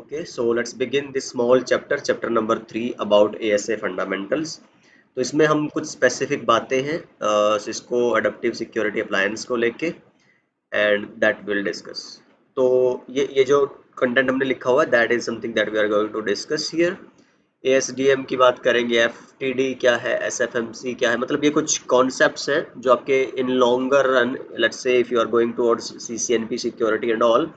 Okay, so let's begin this small chapter number 3 about ASA fundamentals. तो इसमें हम कुछ स्पेसिफिक बातें हैं सिस्को अडेप्टिव सिक्योरिटी अप्लायंस को लेके एंड दैट विल डिस्कस. तो ये जो कंटेंट हमने लिखा हुआ है that is something that we are going to discuss here. ASDM की बात करेंगे, एफटीडी क्या है, एसएफएमसी क्या है, मतलब ये कुछ कॉन्सेप्ट्स हैं जो आपके in longer run, let's say if you are going towards CCNP security and all,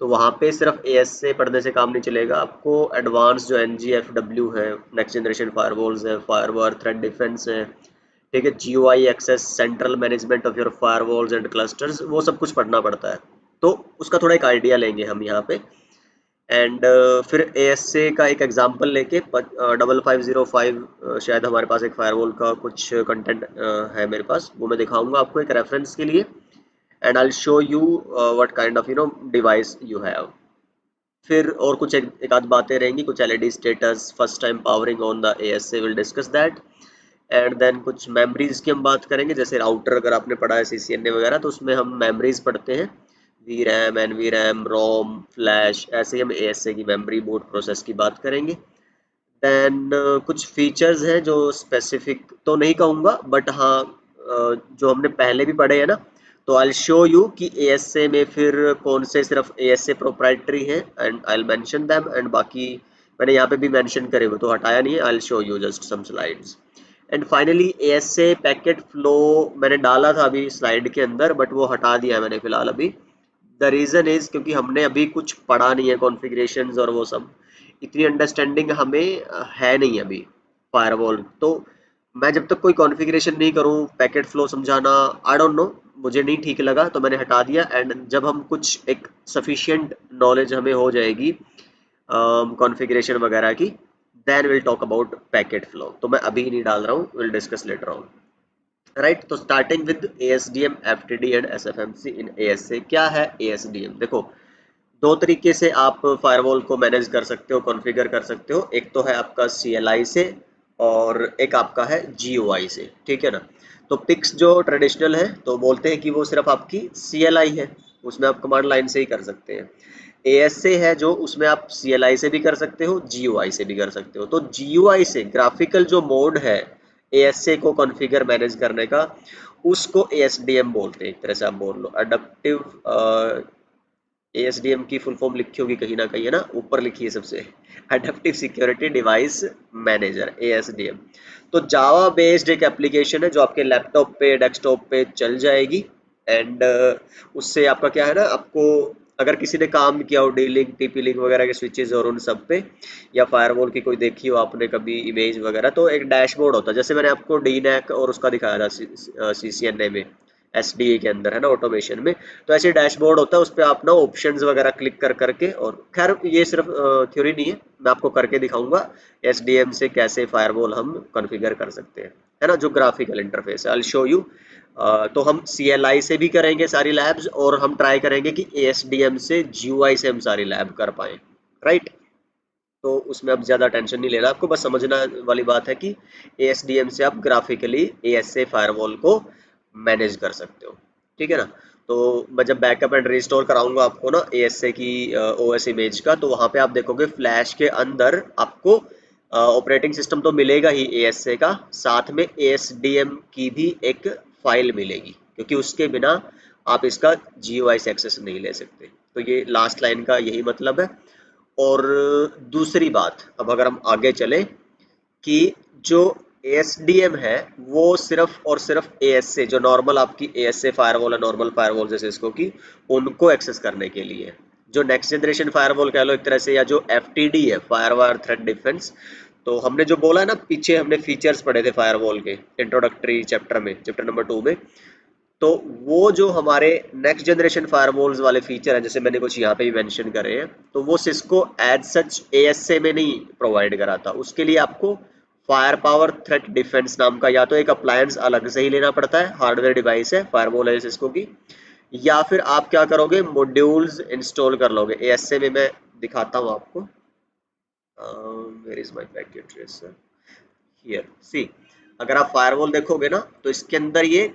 तो वहाँ पे सिर्फ एएस से पढ़ने से काम नहीं चलेगा. आपको एडवांस जो एनजीएफडब्ल्यू है, नेक्स्ट जनरेशन फायरवॉल्स है, फायरवॉल थ्रेट डिफेंस है, ठीक है, GUI access, central management of your firewalls and clusters, वो सब कुछ पढ़ना पड़ता है. तो उसका थोड़ा एक आइडिया लेंगे हम यहाँ पे. एंड फिर एएसए का एक एग्जांपल लेके 5505 शायद हमारे पास एक फायरवॉल का कुछ कंटेंट है मेरे पास, वो मैं दिखाऊंगा आपको एक रेफरेंस के लिए. And I will show you what kind of device you have. फिर और कुछ एक आध बातें रहेंगी, कुछ LED status, first time powering on the ASA, will discuss that. And then कुछ मेमोरीज की हम बात करेंगे, जैसे राउटर अगर आपने पढ़ा है सीसीएनए वगैरह तो उसमें हम मेमोरीज पढ़ते हैं, V RAM, N V RAM, ROM, flash, ऐसे ही हम एएसए की मेमोरी, बूट प्रोसेस की बात करेंगे. देन कुछ फीचर्स हैं जो स्पेसिफिक तो नहीं कहूँगा बट हाँ जो हमने पहले भी पढ़े हैं ना, तो आई शो यू कि एएसए में फिर कौन से सिर्फ एएसए प्रोप्राइटरी हैं and I will mention them, and बाकी मैंने यहाँ पे भी मेंशन करे हुए तो हटाया नहीं है, I will show you just some slides. And finally ASA packet flow मैंने डाला था अभी स्लाइड के अंदर बट वो हटा दिया है मैंने फिलहाल अभी. द रीज़न इज़ क्योंकि हमने अभी कुछ पढ़ा नहीं है कॉन्फ़िगरेशंस और वो सब, इतनी अंडरस्टैंडिंग हमें है नहीं अभी फायरवॉल. तो मैं जब तक कोई कॉन्फ़िगरेशन नहीं करूँ, पैकेट फ्लो समझाना आई डोंट नो, मुझे नहीं ठीक लगा तो मैंने हटा दिया. एंड जब हम कुछ एक सफिशिएंट नॉलेज हमें हो जाएगी कॉन्फ़िगरेशन वगैरह की, then will talk about packet flow. तो मैं अभी नहीं डाल रहा हूँ, will discuss later on. Right, तो starting with ASDM, FTD and SFMC in ASA. क्या है एएसडीएम? देखो, दो तरीके से आप फायरवॉल को मैनेज कर सकते हो, कॉन्फ़िगर कर सकते हो. एक तो है आपका CLI से और एक आपका है GUI से, ठीक है ना. तो पिक्स जो ट्रेडिशनल है तो बोलते हैं कि वो सिर्फ आपकी CLI है, उसमें आप कमांड लाइन से ही कर सकते हैं. ASA है जो उसमें आप CLI से भी कर सकते हो, GUI से भी कर सकते हो. तो GUI से ग्राफिकल जो मोड है ASA को कॉन्फ़िगर मैनेज करने का, उसको ASDM बोलते हैं. एक तरह से आप बोल लो अडेप्टिव, एएसडीएम की फुल फॉर्म लिखी होगी कहीं ना कहीं, है ना, ऊपर लिखी है सबसे, अडेप्टिव सिक्योरिटी डिवाइस मैनेजर, एएसडीएम. तो जावा बेस्ड एक एप्लीकेशन है जो आपके लैपटॉप पे, डेस्कटॉप पे चल जाएगी. एंड उससे आपका क्या है ना, आपको अगर किसी ने काम किया हो डी लिंक, टीपी लिंक वगैरह के स्विचेस और उन सब पे, या फायरवॉल की कोई देखी हो आपने कभी इमेज वगैरह, तो एक डैशबोर्ड होता है, जैसे मैंने आपको डीनैक और उसका दिखाया था सीसीएनए में, एसडीए के अंदर, है ना, ऑटोमेशन में. तो ऐसे डैशबोर्ड होता है, उस पर आप ना ऑप्शंस वगैरह क्लिक कर करके, और खैर ये सिर्फ थ्योरी नहीं है, मैं आपको करके दिखाऊंगा एसडीएम से कैसे फायरवॉल हम कॉन्फ़िगर कर सकते हैं, है ना, जो ग्राफिकल इंटरफेस है. I will show you. तो हम CLI से भी करेंगे सारी लैब्स, और हम ट्राई करेंगे कि ASDM से, GUI से हम सारी लैब कर पाएँ. राइट, तो उसमें अब ज़्यादा टेंशन नहीं लेना आपको, बस समझना वाली बात है कि ASDM से आप ग्राफिकली ASA फायरवॉल को मैनेज कर सकते हो, ठीक है ना. तो मैं जब बैकअप एंड रिस्टोर कराऊंगा आपको ना ASA की OS इमेज का, तो वहाँ पे आप देखोगे फ्लैश के अंदर आपको ऑपरेटिंग सिस्टम तो मिलेगा ही ASA का, साथ में ASDM की भी एक फाइल मिलेगी, क्योंकि उसके बिना आप इसका GUI से एक्सेस नहीं ले सकते. तो ये लास्ट लाइन का यही मतलब है. और दूसरी बात, अब अगर हम आगे चले कि जो ASDM है वो सिर्फ और सिर्फ ASA, जो नॉर्मल आपकी ASA फायरवॉल है, नॉर्मल फायरवॉल जैसे इसको की, उनको एक्सेस करने के लिए. जो नेक्स्ट जनरेशन फायरवॉल कह लो एक तरह से, या जो FTD है, फायरवॉल थ्रेट डिफेंस, तो हमने जो बोला ना पीछे, हमने फीचर्स पढ़े थे फायरवॉल के इंट्रोडक्टरी चैप्टर में, चैप्टर नंबर 2 में. तो वो जो हमारे नेक्स्ट जनरेशन फायरवॉल्स वाले फीचर हैं, जैसे मैंने कुछ यहाँ पे भी मेंशन करे हैं, तो वो सिस्को एज सच ASA में नहीं प्रोवाइड कराता. उसके लिए आपको फायर पावर थ्रेट डिफेंस नाम का या तो एक अप्लायंस अलग से ही लेना पड़ता है, हार्डवेयर डिवाइस है, फायरवॉल है सिस्को की, या फिर आप क्या करोगे, मॉड्यूल्स इंस्टॉल कर लोगे. ASA में मैं दिखाता हूँ आपको, where is my packet tracer, here see. अगर आप फायरवॉल देखोगे ना तो इसके अंदर ये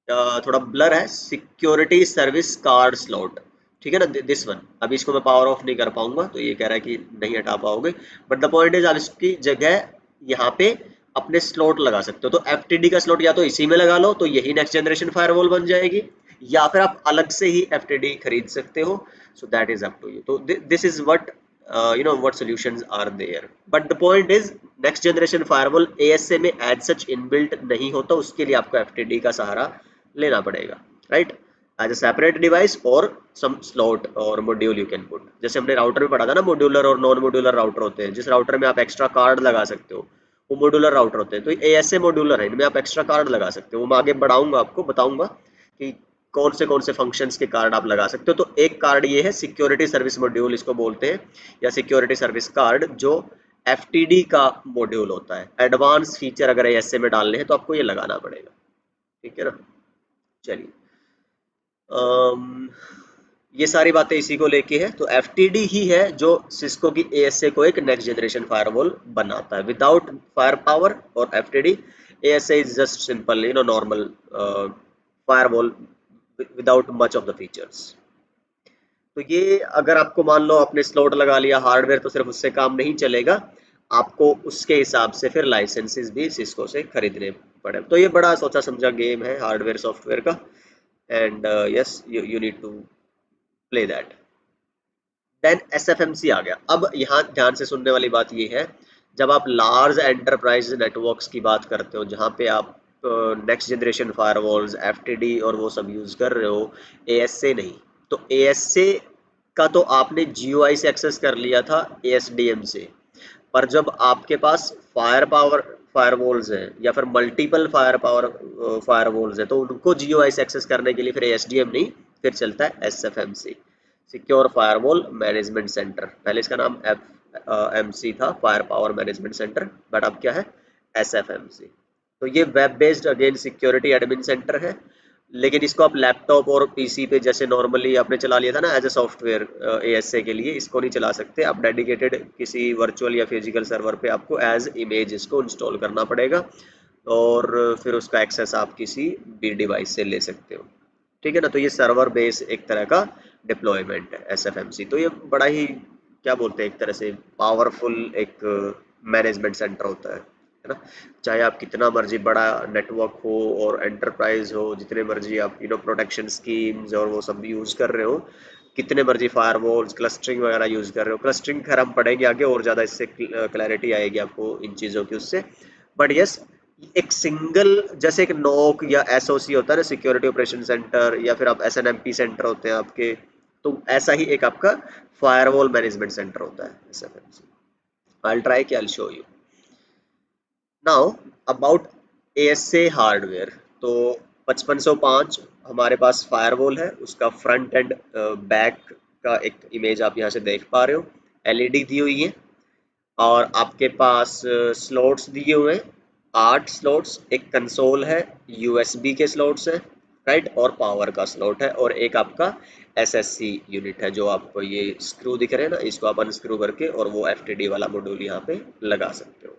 थोड़ा ब्लर है, सिक्योरिटी सर्विस कार्ड स्लॉट, ठीक है ना, दिस वन। अभी इसको मैं पावर ऑफ नहीं कर पाऊंगा, तो ये कह रहा है कि नहीं हटा पाओगे, बट द पॉइंट इज आप इसकी जगह यहाँ पे अपने स्लॉट लगा सकते हो। तो FTD का स्लॉट या तो इसी में लगा लो, तो यही नेक्स्ट जनरेशन फायरवॉल बन जाएगी, या फिर आप अलग से ही FTD खरीद सकते हो। So that is up to you. तो this is what what solutions are there, but the point is next generation firewall ASA में एज सच इनबिल्ट नहीं होता, उसके लिए आपको FTD का सहारा लेना पड़ेगा, right, as a separate device और सम स्लॉट और मॉड्यूल यू कैन पुट। जैसे हमने राउटर में पढ़ा था ना, मॉड्यूलर और नॉन मॉड्यूलर राउटर होते हैं। जिस राउटर में आप एक्स्ट्रा कार्ड लगा सकते हो वो मॉड्यूलर राउटर होते हैं, तो ASA मॉड्यूलर है, इनमें आप एक्स्ट्रा कार्ड लगा सकते हो। वो मैं आगे बढ़ाऊंगा, आपको बताऊंगा कि कौन से फंक्शंस के कार्ड आप लगा सकते हो। तो एक कार्ड ये है सिक्योरिटी सर्विस मॉड्यूल इसको बोलते हैं, या सिक्योरिटी सर्विस कार्ड, जो FTD का मॉड्यूल होता है। एडवांस फीचर अगर ASA में डालने हैं तो आपको ये लगाना पड़ेगा, ठीक है ना। चलिए, अम, ये सारी बातें इसी को लेके है। तो FTD ही है जो सिस्को की ASA को एक नेक्स्ट जनरेशन फायरवॉल बनाता है। विदाउट फायर पावर और FTD, ASA is just simple normal firewall without much of the features. तो ये अगर आपको मान लो आपने स्लॉट लगा लिया हार्डवेयर, तो सिर्फ उससे काम नहीं चलेगा, आपको उसके हिसाब से फिर लाइसेंसेस भी सिस्को से खरीदने पड़े। तो ये बड़ा सोचा समझा गेम है हार्डवेयर सॉफ्टवेयर का, and yes you need to play that. Then SFMC आ गया। अब यहाँ ध्यान से सुनने वाली बात ये है, जब आप लार्ज एंटरप्राइज नेटवर्क्स की बात करते हो, जहाँ पे आप नेक्स्ट जनरेशन फायरवॉल्स, FTD और वो सब यूज कर रहे हो, ASA नहीं। तो ASA का तो आपने GUI से एक्सेस कर लिया था ASDM से, पर जब आपके पास फायर पावर फायरवॉल्स हैं या फिर मल्टीपल फायर पावर फायरवॉल्स हैं, तो उनको GUI से एक्सेस करने के लिए फिर ASDM नहीं, फिर चलता है SFMC, secure firewall management centre. पहले इसका नाम FMC था, fire power management centre, but अब क्या है, SFMC। तो ये web based again security admin centre है, लेकिन इसको आप लैपटॉप और PC पे जैसे नॉर्मली आपने चला लिया था ना एज ए सॉफ्टवेयर ASA के लिए, इसको नहीं चला सकते आप। डेडिकेटेड किसी वर्चुअल या फिजिकल सर्वर पे आपको एज इमेज इसको इंस्टॉल करना पड़ेगा, और फिर उसका एक्सेस आप किसी भी डिवाइस से ले सकते हो, ठीक है ना। तो ये सर्वर बेस एक तरह का डिप्लॉयमेंट है SFMC। तो ये बड़ा ही क्या बोलते हैं, एक तरह से पावरफुल एक मैनेजमेंट सेंटर होता है ना। चाहे आप कितना मर्जी बड़ा नेटवर्क हो और एंटरप्राइज हो, जितने मर्जी आप प्रोटेक्शन स्कीम्स और वो सब यूज कर रहे हो, कितने मर्जी फायरवॉल्स क्लस्टरिंग वगैरह यूज कर रहे हो, क्लस्टरिंग खैर हम पढ़ेंगे आगे और ज़्यादा इससे क्लैरिटी आएगी आपको इन चीज़ों की उससे। बट यस, एक सिंगल, जैसे एक नोक या SOC होता है ना, सिक्योरिटी ऑपरेशन सेंटर, या फिर आप SNMP सेंटर होते हैं आपके, तो ऐसा ही एक आपका फायरवॉल मैनेजमेंट सेंटर होता है SFMC। I'll try कि I'll show you now about ASA hardware. तो 5505 हमारे पास फायरवॉल है, उसका फ्रंट एंड बैक का एक इमेज आप यहाँ से देख पा रहे हो। LED दी हुई है, और आपके पास स्लॉट्स दिए हुए हैं, 8 स्लॉट्स, एक कंसोल है, USB के स्लॉट्स हैं, राइट, और पावर का स्लॉट है, और एक आपका SSC यूनिट है, जो आपको ये स्क्रू दिख रहे हैं ना, इसको आप अनस्क्रू करके और वो FTD वाला मॉड्यूल यहाँ पे लगा सकते हो,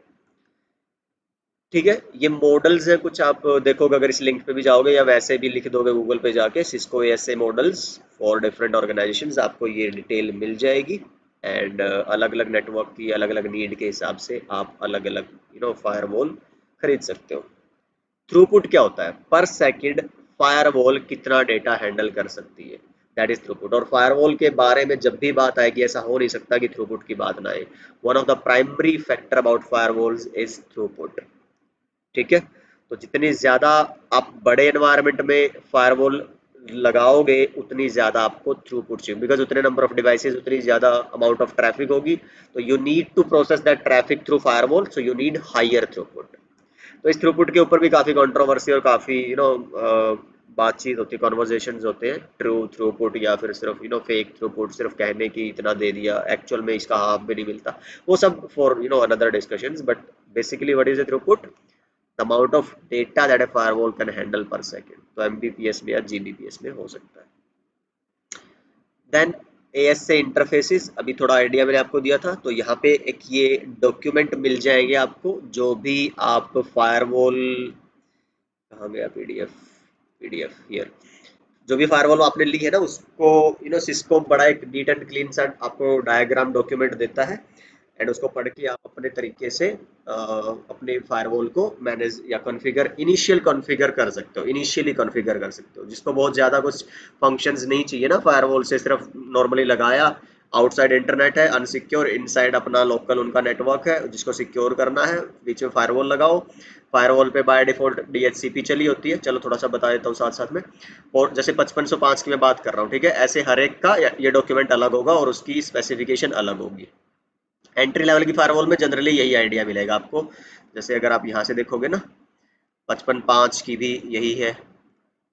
ठीक है। ये मॉडल्स है कुछ, आप देखोगे अगर इस लिंक पे भी जाओगे या वैसे भी लिख दोगे गूगल पे जाके Cisco ASA models for different organisations, आपको ये डिटेल मिल जाएगी। एंड अलग अलग नेटवर्क की अलग अलग नीड के हिसाब से आप अलग अलग फायरवॉल खरीद सकते हो। थ्रूपुट क्या होता है, पर सेकंड फायरवॉल कितना डेटा हैंडल कर सकती है, दैट इज थ्रूपुट। और फायरवॉल के बारे में जब भी बात आएगी, ऐसा हो नहीं सकता कि थ्रूपुट की बात ना आए। One of the primary factor about firewalls is throughput, ठीक है। तो जितनी ज़्यादा आप बड़े एनवायरनमेंट में फायरवॉल लगाओगे, उतनी ज़्यादा आपको थ्रूपुट चाहिए, बिकॉज उतने नंबर ऑफ डिवाइसेस, उतनी ज़्यादा अमाउंट ऑफ ट्रैफिक होगी, तो you need to process that traffic through firewall, so you need higher throughput. तो इस थ्रूपुट के ऊपर भी काफ़ी कंट्रोवर्सी और काफ़ी बातचीत होती है, कॉन्वर्जेशंस होते हैं, ट्रू थ्रूपुट या फिर सिर्फ फेक थ्रूपुट, सिर्फ कहने की इतना दे दिया, एक्चुअल में इसका हाफ भी नहीं मिलता, वो सब for another discussions. But basically what is the throughput, the amount of data that A firewall can handle पर सेकेंड। तो MBPS में या GBPS में हो सकता है। देन ASA इंटरफेसेस, अभी थोड़ा आइडिया मैंने आपको दिया था, तो यहाँ पे एक ये डॉक्यूमेंट मिल जाएंगे आपको, जो भी आप फायरवॉल, कहाँ गया PDF, PDF हियर, जो भी फायरवॉल आपने ली है ना उसको सिस्को बड़ा एक नीट एंड क्लीन सा आपको डायग्राम डॉक्यूमेंट देता है, एंड उसको पढ़ के आप अपने तरीके से अपने फायरवॉल को मैनेज या कॉन्फ़िगर इनिशियल कॉन्फ़िगर कर सकते हो, इनिशियली कॉन्फ़िगर कर सकते हो, जिसको बहुत ज़्यादा कुछ फंक्शंस नहीं चाहिए ना फायरवॉल से, सिर्फ नॉर्मली लगाया, आउटसाइड इंटरनेट है अनसिक्योर, इनसाइड अपना लोकल उनका नेटवर्क है जिसको सिक्योर करना है, बीच में फायरवॉल लगाओ। फायरवॉल पे बाय डिफॉल्ट DHCP चली होती है, चलो थोड़ा सा बता देता हूँ साथ साथ में। और जैसे 5505 की मैं बात कर रहा हूँ, ठीक है, ऐसे हर एक का ये डॉक्यूमेंट अलग होगा और उसकी स्पेसिफिकेशन अलग होगी। एंट्री लेवल की फायरवॉल में जनरली यही आइडिया मिलेगा आपको। जैसे अगर आप यहाँ से देखोगे ना, 55.5 की भी यही है,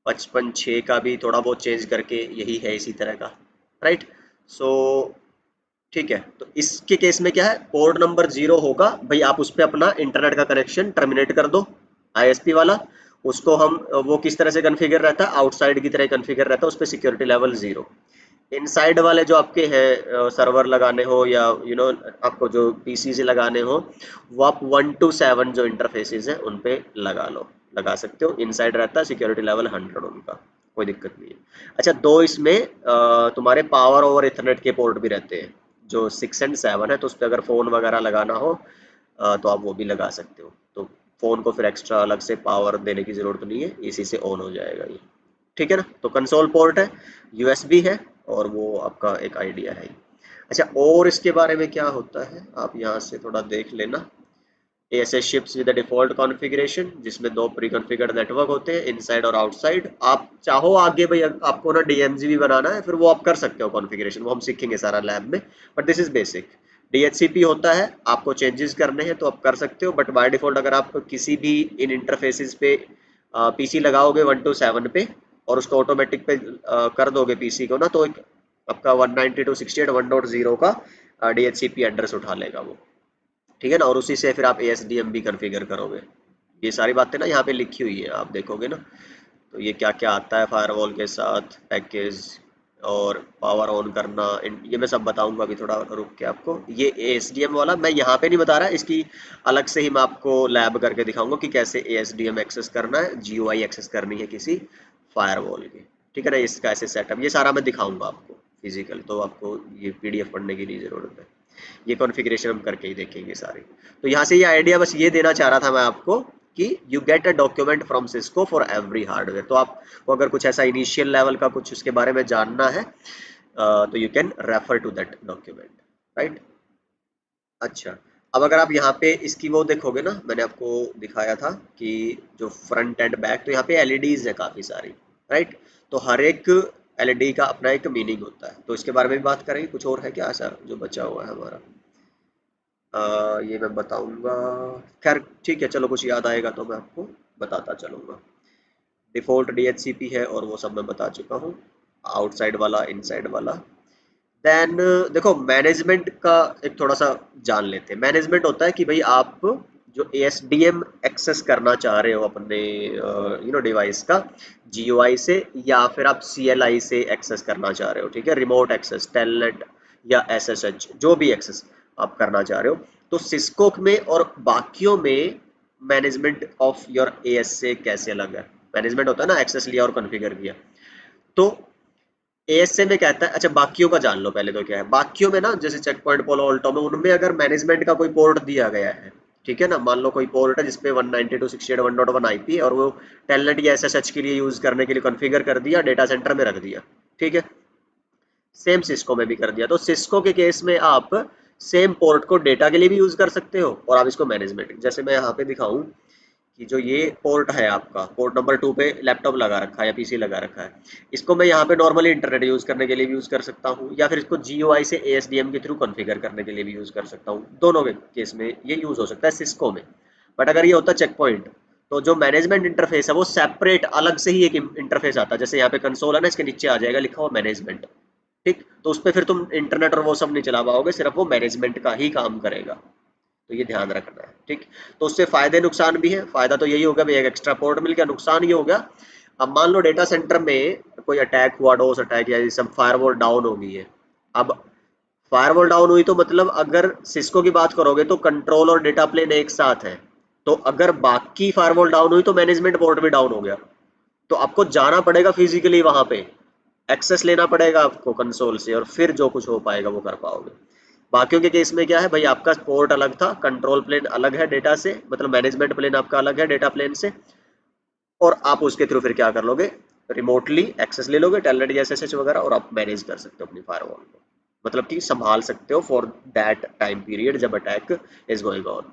55.6 का भी थोड़ा बहुत चेंज करके यही है इसी तरह का, राइट। सो ठीक है, तो इसके केस में क्या है, पोर्ट नंबर 0 होगा भाई, आप उस पर अपना इंटरनेट का कनेक्शन टर्मिनेट कर दो, ISP वाला। उसको हम वो किस तरह से कन्फिगर रहता है, आउटसाइड की तरह कन्फिगर रहता है, उस पर सिक्योरिटी लेवल 0। इनसाइड वाले जो आपके हैं सर्वर लगाने हो या आपको जो पीसी से लगाने हो, वो आप 1 to 7 जो इंटरफेसेस हैं उन पे लगा सकते हो, इनसाइड रहता है, सिक्योरिटी लेवल 100 उनका, कोई दिक्कत नहीं है। अच्छा, दो इसमें तुम्हारे पावर ओवर इथरनेट के पोर्ट भी रहते हैं, जो 6 and 7 है, तो उस पर अगर फ़ोन वगैरह लगाना हो तो आप वो भी लगा सकते हो, तो फ़ोन को फिर एक्स्ट्रा अलग से पावर देने की ज़रूरत नहीं है, इसी से ऑन हो जाएगा ये, ठीक है ना। तो कंसोल पोर्ट है, USB है, और वो आपका एक आइडिया है। अच्छा, और इसके बारे में क्या होता है आप यहाँ से थोड़ा देख लेना। ASA ships with the default configuration, जिसमें दो प्री कॉन्फ़िगर्ड नेटवर्क होते हैं, इनसाइड और आउटसाइड। आप चाहो आगे भाई आपको ना DMZ भी बनाना है, फिर वो आप कर सकते हो कॉन्फ़िगरेशन, वो हम सीखेंगे सारा लैब में, but this is basic. DHCP होता है, आपको चेंजेस करने हैं तो आप कर सकते हो, बट बाय डिफॉल्ट अगर आप किसी भी इन इंटरफेसेस पे PC लगाओगे 1 to 7 पे, और उसको ऑटोमेटिक पे कर दोगे PC को ना, तो एक आपका 192.168.1.0 का DHCP एड्रेस उठा लेगा वो, ठीक है ना, और उसी से फिर आप ASDM भी कॉन्फ़िगर करोगे। ये सारी बातें ना यहाँ पे लिखी हुई है, आप देखोगे ना, तो ये क्या क्या आता है फायरवॉल के साथ पैकेज, और पावर ऑन करना, ये मैं सब बताऊंगा अभी, थोड़ा रुक के आपको। ये ASDM वाला मैं यहाँ पे नहीं बता रहा, इसकी अलग से ही मैं आपको लैब करके दिखाऊंगा कि कैसे ASDM एक्सेस करना है, GUI एक्सेस करनी है किसी फायरवॉल की, ठीक है ना, इसका ऐसे सेटअप, ये सारा मैं दिखाऊंगा आपको फिजिकल, तो आपको ये PDF पढ़ने की नहीं जरूरत है, ये कॉन्फ़िगरेशन हम करके ही देखेंगे सारी। तो यहाँ से ये आइडिया बस ये देना चाह रहा था मैं आपको कि you get a document from Cisco for every hardware, तो आपको अगर कुछ ऐसा इनिशियल लेवल का कुछ उसके बारे में जानना है तो you can refer to that document, right. अच्छा, अब अगर आप यहाँ पे इसकी वो देखोगे ना, मैंने आपको दिखाया था कि जो फ्रंट एंड बैक, तो यहाँ पे LEDs है काफ़ी सारी, राइट। तो हर एक LED का अपना एक मीनिंग होता है, तो इसके बारे में भी बात करेंगे। कुछ और है क्या ऐसा जो बचा हुआ है हमारा? ये मैं बताऊंगा, खैर ठीक है, चलो कुछ याद आएगा तो मैं आपको बताता चलूंगा। डिफ़ॉल्ट DHCP है और वो सब मैं बता चुका हूँ, आउटसाइड वाला, इनसाइड वाला। देन देखो, मैनेजमेंट का एक थोड़ा सा जान लेते हैं। मैनेजमेंट होता है कि भाई आप जो ASDM एक्सेस करना चाह रहे हो अपने डिवाइस का, GUI से, या फिर आप CLI से एक्सेस करना चाह रहे हो, ठीक है, रिमोट एक्सेस, टेलनेट या SSH, जो भी एक्सेस आप करना चाह रहे हो, तो सिस्को में और बाकियों में मैनेजमेंट ऑफ योर ASA कैसे अलग है। मैनेजमेंट होता है ना, एक्सेस लिया और कॉन्फ़िगर किया, तो ASA में कहता है, अच्छा बाकियों का जान लो पहले, तो क्या है बाकियों में ना, जैसे चेक पॉइंट, पोलो ऑल्टो में, उनमें अगर मैनेजमेंट का कोई पोर्ट दिया गया है, ठीक है ना, मान लो कोई पोर्ट है जिसपे 192.168.1.1 IP है, और वो टेलनेट या SSH के लिए यूज करने के लिए कॉन्फ़िगर कर दिया, डेटा सेंटर में रख दिया, ठीक है। सेम सिस्को में भी कर दिया, तो सिस्को के केस में आप सेम पोर्ट को डेटा के लिए भी यूज कर सकते हो, और आप इसको मैनेजमेंट, जैसे मैं यहाँ पे दिखाऊं कि जो ये पोर्ट है आपका, पोर्ट नंबर 2 पे लैपटॉप लगा रखा है या PC लगा रखा है, इसको मैं यहाँ पे नॉर्मली इंटरनेट यूज करने के लिए भी यूज कर सकता हूँ, या फिर इसको GUI से ASDM के थ्रू कॉन्फ़िगर करने के लिए भी यूज कर सकता हूँ, दोनों के केस में ये यूज हो सकता है सिस्को में। बट अगर ये होता चेक पॉइंट, तो जो मैनेजमेंट इंटरफेस है वो सेपरेट अलग से ही एक इंटरफेस आता है, जैसे यहाँ पे कंसोल है ना, इसके नीचे आ जाएगा लिखा हुआ मैनेजमेंट, ठीक, तो उस पर फिर तुम इंटरनेट और वो सब नहीं चला पाओगे, सिर्फ वो मैनेजमेंट का ही काम करेगा, तो ये ध्यान रखना है, ठीक। तो उससे फायदे नुकसान भी है। फायदा तो यही होगा भाई, एक एक्स्ट्रा पोर्ट मिल गया, नुकसान ये होगा, अब मान लो डेटा सेंटर में कोई अटैक हुआ, डोस अटैक या सब, फायरवॉल डाउन हो गई है। अब फायरवॉल डाउन हुई तो मतलब अगर सिस्को की बात करोगे तो कंट्रोल और डेटा प्लेन एक साथ है, तो अगर बाकी फायरवॉल डाउन हुई तो मैनेजमेंट पोर्ट भी डाउन हो गया, तो आपको जाना पड़ेगा फिजिकली वहां पे, एक्सेस लेना पड़ेगा आपको कंसोल से, और फिर जो कुछ हो पाएगा वो कर पाओगे। बाकियों के केस में क्या है भाई, आपका पोर्ट अलग था, कंट्रोल प्लेन अलग है डेटा से, मतलब मैनेजमेंट प्लेन आपका अलग है डेटा प्लेन से, और आप उसके थ्रू फिर क्या कर लोगे, रिमोटली एक्सेस ले लोगे टेलनेट या एसएसएच वगैरह, और आप मैनेज कर सकते हो अपनी फायरवॉल को, मतलब कि संभाल सकते हो फॉर दैट टाइम पीरियड जब अटैक इज गोइंग ऑन।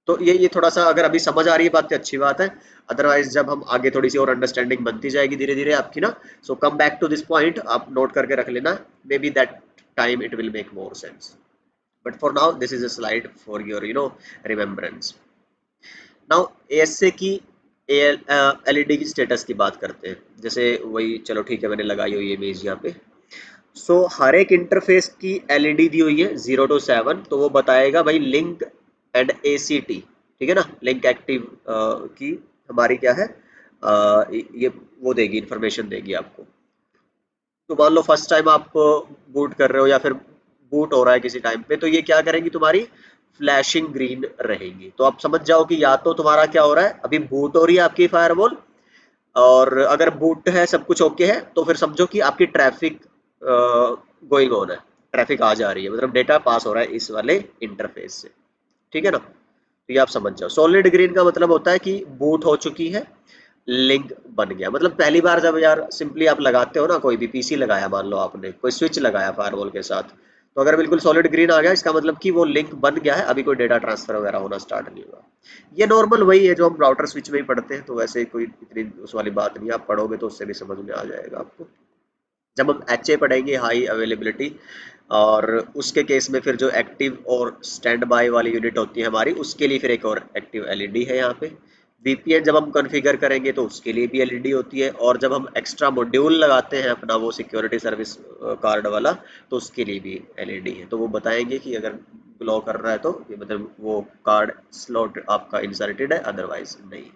तो ये थोड़ा सा अगर अभी समझ आ रही है बात तो अच्छी बात है, अदरवाइज जब हम आगे थोड़ी सी और अंडरस्टैंडिंग बनती जाएगी धीरे धीरे आपकी ना, so come back to this point, आप नोट करके रख लेना, maybe that time it will make more sense, but for now this is a slide for your remembrance. Now ASA की एलईडी की स्टेटस की बात करते हैं, जैसे वही, चलो ठीक है मैंने लगाई हुई है इमेज यहाँ पे। सो हर एक इंटरफेस की एलईडी दी हुई है 0 to 7, तो वो बताएगा भाई लिंक एंड एसीटी, ठीक है ना, लिंक एक्टिव की हमारी क्या है, ये वो देगी, इंफॉर्मेशन देगी आपको। तो मान लो फर्स्ट टाइम आप बूट कर रहे हो या फिर बूट हो रहा है किसी टाइम पे, तो ये क्या करेंगी, तुम्हारी फ्लैशिंग ग्रीन रहेंगी, तो आप समझ जाओ कि या तो तुम्हारा क्या हो रहा है, अभी बूट हो रही है आपकी फायरवॉल, और अगर बूट है सब कुछ ओके है तो फिर समझो कि आपकी ट्रैफिक गोइंग ऑन है, ट्रैफिक आ जा रही है, मतलब डेटा पास हो रहा है इस वाले इंटरफेस से, ठीक है ना। तो ये आप समझ जाओ, सॉलिड ग्रीन का मतलब होता है कि बूट हो चुकी है, लिंक बन गया, मतलब पहली बार जब यार सिंपली आप लगाते हो ना, कोई भी पीसी लगाया, मान लो आपने कोई स्विच लगाया फायरवॉल के साथ, तो अगर बिल्कुल सॉलिड ग्रीन आ गया इसका मतलब कि वो लिंक बन गया है, अभी कोई डेटा ट्रांसफर वगैरह होना स्टार्ट नहीं हुआ। ये नॉर्मल वही है जो हम राउटर स्विच में ही पढ़ते हैं, तो वैसे कोई इतनी उस वाली बात नहीं, आप पढ़ोगे तो उससे भी समझ में आ जाएगा आपको। जब हम एच पढ़ेंगे हाई अवेलेबिलिटी, और उसके केस में फिर जो एक्टिव और स्टैंड बाय वाली यूनिट होती है हमारी, उसके लिए फिर एक और एक्टिव एलईडी है यहाँ पे। वीपीएन जब हम कॉन्फ़िगर करेंगे तो उसके लिए भी एलईडी होती है, और जब हम एक्स्ट्रा मॉड्यूल लगाते हैं अपना वो सिक्योरिटी सर्विस कार्ड वाला, तो उसके लिए भी एलईडी है, तो वो बताएंगे कि अगर ग्लो कर रहा है तो ये मतलब वो कार्ड स्लॉट आपका इंसर्टेड है, अदरवाइज नहीं।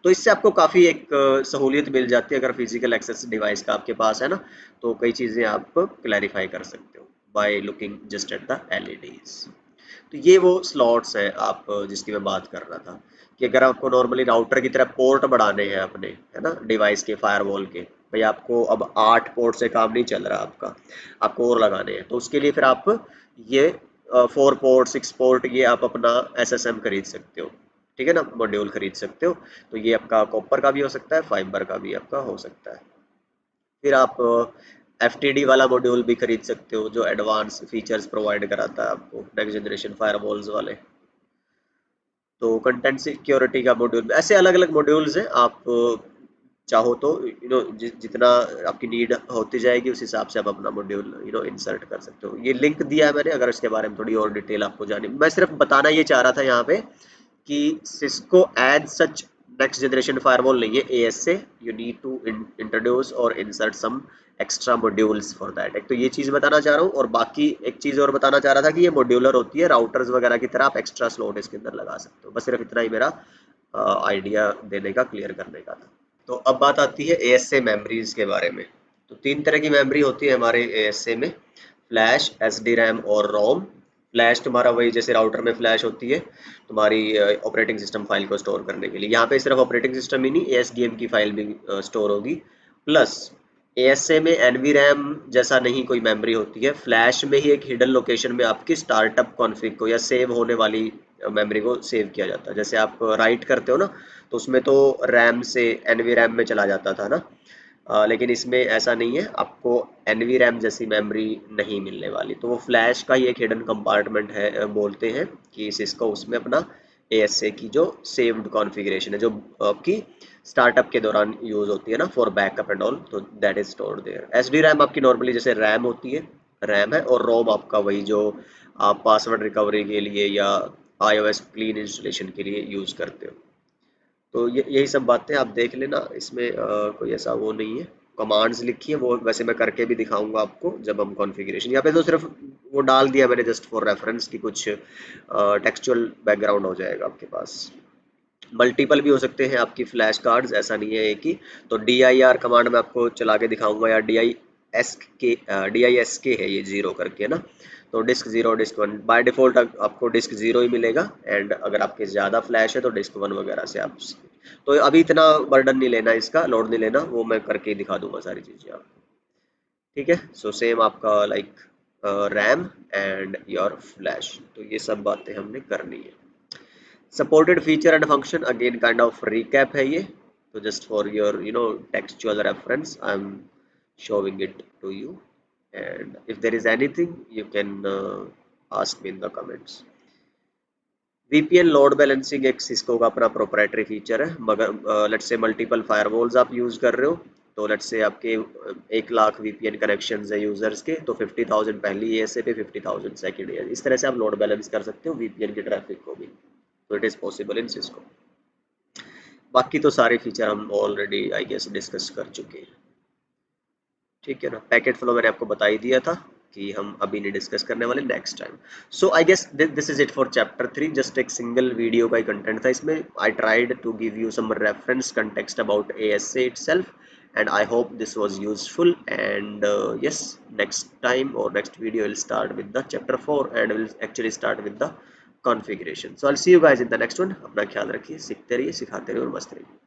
तो इससे आपको काफ़ी एक सहूलियत मिल जाती है, अगर फिजिकल एक्सेस डिवाइस का आपके पास है ना, तो कई चीज़ें आप क्लैरिफाई कर सकते हो by looking just at the LEDs. तो ये वो स्लॉट्स हैं आप जिसकी मैं बात कर रहा था, कि अगर आपको नॉर्मली राउटर की तरह पोर्ट बढ़ाने हैं अपने, है ना, डिवाइस के फायरवॉल के, भाई आपको अब 8 पोर्ट से काम नहीं चल रहा आपका, आपको और लगाने हैं, तो उसके लिए फिर आप ये 4 पोर्ट 6 पोर्ट ये आप अपना एसएसएम खरीद सकते हो, ठीक है ना, मॉड्यूल खरीद सकते हो। तो ये आपका कॉपर का भी हो सकता है, फाइबर का भी आपका हो सकता है। फिर आप एफटीडी वाला मॉड्यूल भी खरीद सकते हो, जो एडवांस फीचर्स प्रोवाइड कराता है आपको, नेक्स्ट जनरेशन फायरवॉल्स वाले। तो कंटेंट सिक्योरिटी का मॉड्यूल, ऐसे अलग अलग मॉड्यूल्स हैं, आप चाहो तो जितना आपकी नीड होती जाएगी उस हिसाब से आप अपना मॉड्यूल इंसर्ट कर सकते हो। ये लिंक दिया है मैंने, अगर इसके बारे में थोड़ी और डिटेल आपको जानी, मैं सिर्फ बताना ये चाह रहा था यहाँ पे कि Cisco as such next generation firewall नहीं है ASA, you need to introduce और insert some extra modules for that. एक तो ये चीज़ बताना चाह रहा हूँ, और बाकी एक चीज़ और बताना चाह रहा था कि ये मॉड्यूलर होती है, राउटर्स वगैरह की तरह आप एक्स्ट्रा स्लॉट इसके अंदर लगा सकते हो, बस सिर्फ इतना ही मेरा आइडिया देने का, क्लियर करने का था। तो अब बात आती है एएसए मेमोरीज के बारे में। तो 3 तरह की मेमोरी होती है हमारे एएसए में, फ्लैश, एसडी रैम और रोम। फ्लैश तुम्हारा वही जैसे राउटर में फ्लैश होती है तुम्हारी ऑपरेटिंग सिस्टम फाइल को स्टोर करने के लिए, यहाँ पे सिर्फ ऑपरेटिंग सिस्टम ही नहीं, एएसडीएम की फाइल भी स्टोर होगी। प्लस एएसए में एनवी रैम जैसा नहीं कोई मेमोरी होती है, फ्लैश में ही एक हिडन लोकेशन में आपकी स्टार्टअप कॉन्फ़िग को या सेव होने वाली मेमोरी को सेव किया जाता है। जैसे आप राइट करते हो ना, तो उसमें तो रैम से एनवी रैम में चला जाता था ना, लेकिन इसमें ऐसा नहीं है, आपको एनवी रैम जैसी मेमोरी नहीं मिलने वाली, तो वो फ्लैश का ही एक हिडन कंपार्टमेंट है, बोलते हैं कि सिस्को उसमें अपना एएसए की जो सेव्ड कॉन्फ़िगरेशन है, जो आपकी स्टार्टअप के दौरान यूज होती है ना फॉर बैकअप एंड ऑल, तो that is stored there. SD RAM आपकी नॉर्मली जैसे रैम होती है, रैम है, और रोम आपका वही जो आप पासवर्ड रिकवरी के लिए या आईओएस क्लीन इंस्टॉलेशन के लिए यूज करते हो। तो ये यही सब बातें आप देख लेना, इसमें कोई ऐसा वो नहीं है। कमांड्स लिखी है वो वैसे मैं करके भी दिखाऊंगा आपको जब हम कॉन्फ़िगरेशन, यहाँ पे तो सिर्फ वो डाल दिया मैंने जस्ट फॉर रेफरेंस कि कुछ टेक्सचुअल बैकग्राउंड हो जाएगा आपके पास। मल्टीपल भी हो सकते हैं आपकी फ्लैश कार्ड्स, ऐसा नहीं है एक ही। तो डी आई आर कमांड में आपको चला के दिखाऊंगा, या डी आई एस के है ये जीरो करके ना, तो disk zero disk one by default आपको डिस्क जीरो ही मिलेगा, एंड अगर आपके ज़्यादा फ्लैश है तो डिस्क वन वगैरह से आप तो अभी इतना बर्डन नहीं लेना, इसका लोड नहीं लेना, वो मैं करके ही दिखा दूंगा सारी चीज़ें आपको। ठीक है, सो सेम आपका like RAM and your flash, तो ये सब बातें हमने करनी है। Supported feature and function again kind of recap है ये, तो just for your textual reference I am showing it to you, and if there is anything you can ask me in the comments. VPN load balancing एक Cisco का अपना proprietary feature है, मगर let's say multiple firewalls आप use कर रहे हो, तो लेट्स से आपके 1 लाख VPN कनेक्शंस है यूजर्स के, तो 50,000 पहली एएसए पे, 50,000 सेकेंड एएसए, इस तरह से आप लोड बैलेंस कर सकते हो VPN के ट्रैफिक को भी, तो it is possible in Cisco. बाकी तो सारे फीचर हम ऑलरेडी आई गेस डिस्कस कर चुके हैं। ठीक है ना, पैकेट फ्लो मैंने आपको बता ही दिया था कि हम अभी नहीं डिस्कस करने वाले, next time. So I guess this is it for chapter 3, just एक सिंगल वीडियो का ही कंटेंट था इसमें। I tried to give you some reference context about ASA itself, and I hope this was useful, and yes, next time or next video will start with the chapter 4 and will actually start with the configuration. So I'll see you guys in the next one. अपना ख्याल रखिए, सीखते रहिए, सिखाते रहिए और मस्त रहिए।